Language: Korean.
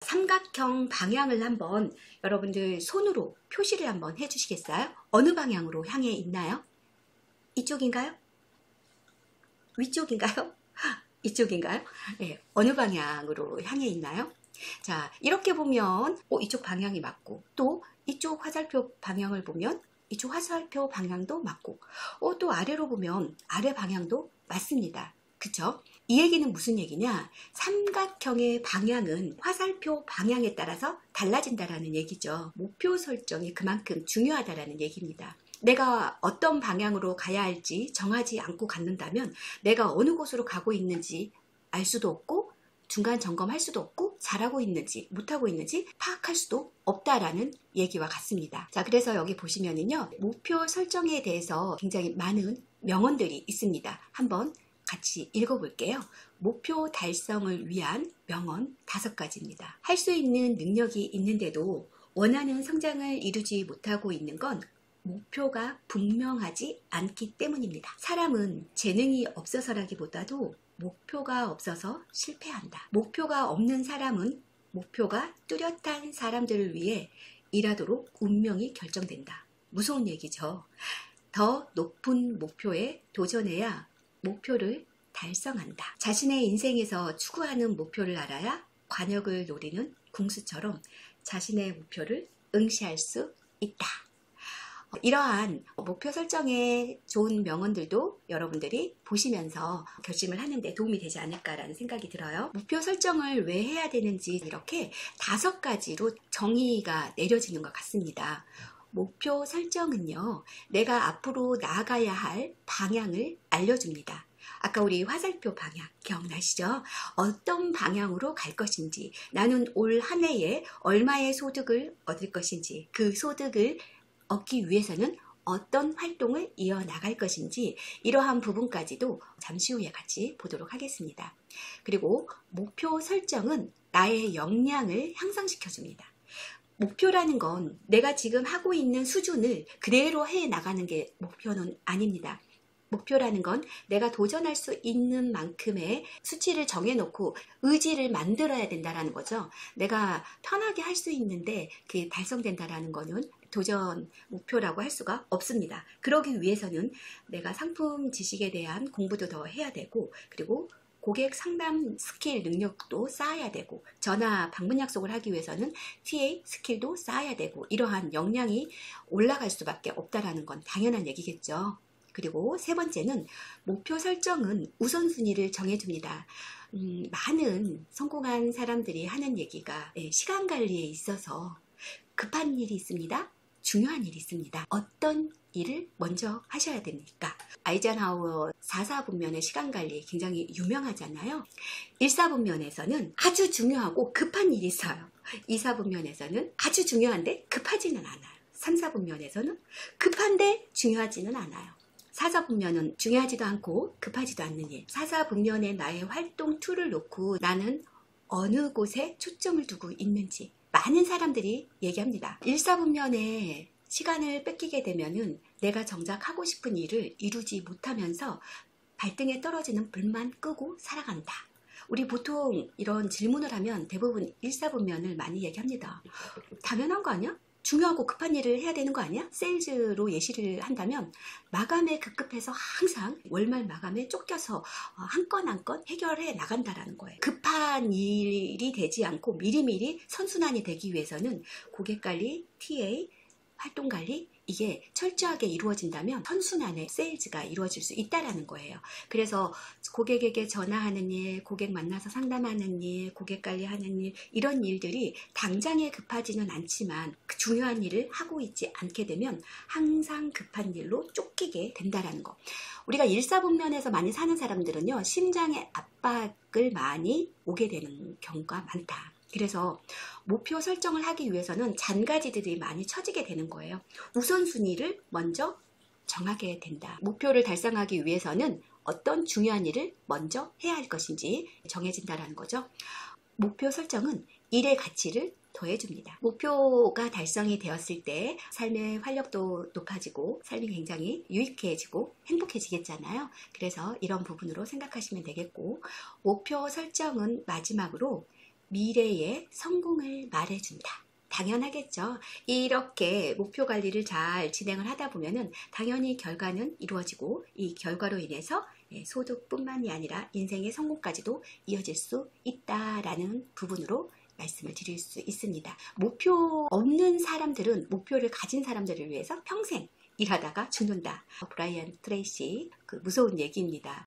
삼각형 방향을 한번 여러분들 손으로 표시를 한번 해주시겠어요? 어느 방향으로 향해 있나요? 이쪽인가요? 위쪽인가요? 이쪽인가요? 네, 어느 방향으로 향해 있나요? 자, 이렇게 보면 이쪽 방향이 맞고, 또 이쪽 화살표 방향을 보면 이쪽 화살표 방향도 맞고, 또 아래로 보면 아래 방향도 맞습니다. 그쵸? 이 얘기는 무슨 얘기냐? 삼각형의 방향은 화살표 방향에 따라서 달라진다라는 얘기죠. 목표 설정이 그만큼 중요하다라는 얘기입니다. 내가 어떤 방향으로 가야 할지 정하지 않고 갖는다면 내가 어느 곳으로 가고 있는지 알 수도 없고, 중간 점검할 수도 없고, 잘하고 있는지 못하고 있는지 파악할 수도 없다라는 얘기와 같습니다. 자, 그래서 여기 보시면은요, 목표 설정에 대해서 굉장히 많은 명언들이 있습니다. 한번 같이 읽어볼게요. 목표 달성을 위한 명언 5가지입니다. 할 수 있는 능력이 있는데도 원하는 성장을 이루지 못하고 있는 건 목표가 분명하지 않기 때문입니다. 사람은 재능이 없어서라기보다도 목표가 없어서 실패한다. 목표가 없는 사람은 목표가 뚜렷한 사람들을 위해 일하도록 운명이 결정된다. 무서운 얘기죠. 더 높은 목표에 도전해야 목표를 달성한다. 자신의 인생에서 추구하는 목표를 알아야 관역을 노리는 궁수처럼 자신의 목표를 응시할 수 있다. 이러한 목표 설정에 좋은 명언들도 여러분들이 보시면서 결심을 하는데 도움이 되지 않을까라는 생각이 들어요. 목표 설정을 왜 해야 되는지 이렇게 5가지로 정의가 내려지는 것 같습니다. 목표 설정은요, 내가 앞으로 나아가야 할 방향을 알려줍니다. 아까 우리 화살표 방향 기억나시죠? 어떤 방향으로 갈 것인지, 나는 올 한 해에 얼마의 소득을 얻을 것인지, 그 소득을 얻기 위해서는 어떤 활동을 이어나갈 것인지, 이러한 부분까지도 잠시 후에 같이 보도록 하겠습니다. 그리고 목표 설정은 나의 역량을 향상시켜줍니다. 목표라는 건 내가 지금 하고 있는 수준을 그대로 해 나가는 게 목표는 아닙니다. 목표라는 건 내가 도전할 수 있는 만큼의 수치를 정해놓고 의지를 만들어야 된다는 거죠. 내가 편하게 할 수 있는데 그게 달성된다는 거는 도전 목표라고 할 수가 없습니다. 그러기 위해서는 내가 상품 지식에 대한 공부도 더 해야 되고, 그리고 고객 상담 스킬 능력도 쌓아야 되고, 전화 방문 약속을 하기 위해서는 TA 스킬도 쌓아야 되고, 이러한 역량이 올라갈 수밖에 없다라는 건 당연한 얘기겠죠. 그리고 3번째는 목표 설정은 우선순위를 정해줍니다. 많은 성공한 사람들이 하는 얘기가 시간 관리에 있어서 급한 일이 있습니다. 중요한 일이 있습니다. 어떤 일을 먼저 하셔야 됩니까? 아이젠하워 4사분면의 시간관리 굉장히 유명하잖아요. 1사분면에서는 아주 중요하고 급한 일이 있어요. 2사분면에서는 아주 중요한데 급하지는 않아요. 3사분면에서는 급한데 중요하지는 않아요. 4사분면은 중요하지도 않고 급하지도 않는 일. 4사분면에 나의 활동 툴을 놓고 나는 어느 곳에 초점을 두고 있는지 많은 사람들이 얘기합니다. 1사분면에 시간을 뺏기게 되면은 내가 정작 하고 싶은 일을 이루지 못하면서 발등에 떨어지는 불만 끄고 살아간다. 우리 보통 이런 질문을 하면 대부분 1사분면을 많이 얘기합니다. 당연한 거 아니야? 중요하고 급한 일을 해야 되는 거 아니야? 세일즈로 예시를 한다면 마감에 급급해서 항상 월말 마감에 쫓겨서 한 건 한 건 해결해 나간다라는 거예요. 급한 일이 되지 않고 미리미리 선순환이 되기 위해서는 고객관리, TA, 활동관리, 이게 철저하게 이루어진다면 선순환의 세일즈가 이루어질 수 있다는 거예요. 그래서 고객에게 전화하는 일, 고객 만나서 상담하는 일, 고객 관리하는 일, 이런 일들이 당장에 급하지는 않지만 그 중요한 일을 하고 있지 않게 되면 항상 급한 일로 쫓기게 된다는 거. 우리가 1사분면에서 많이 사는 사람들은요, 심장의 압박을 많이 오게 되는 경우가 많다. 그래서 목표 설정을 하기 위해서는 잔가지들이 많이 처지게 되는 거예요. 우선순위를 먼저 정하게 된다. 목표를 달성하기 위해서는 어떤 중요한 일을 먼저 해야 할 것인지 정해진다는 거죠. 목표 설정은 일의 가치를 더해줍니다. 목표가 달성이 되었을 때 삶의 활력도 높아지고 삶이 굉장히 유익해지고 행복해지겠잖아요. 그래서 이런 부분으로 생각하시면 되겠고, 목표 설정은 마지막으로 미래의 성공을 말해준다. 당연하겠죠. 이렇게 목표 관리를 잘 진행을 하다 보면은 당연히 결과는 이루어지고 이 결과로 인해서 소득뿐만이 아니라 인생의 성공까지도 이어질 수 있다라는 부분으로 말씀을 드릴 수 있습니다. 목표 없는 사람들은 목표를 가진 사람들을 위해서 평생 일하다가 죽는다. 브라이언 트레이시 그 무서운 얘기입니다.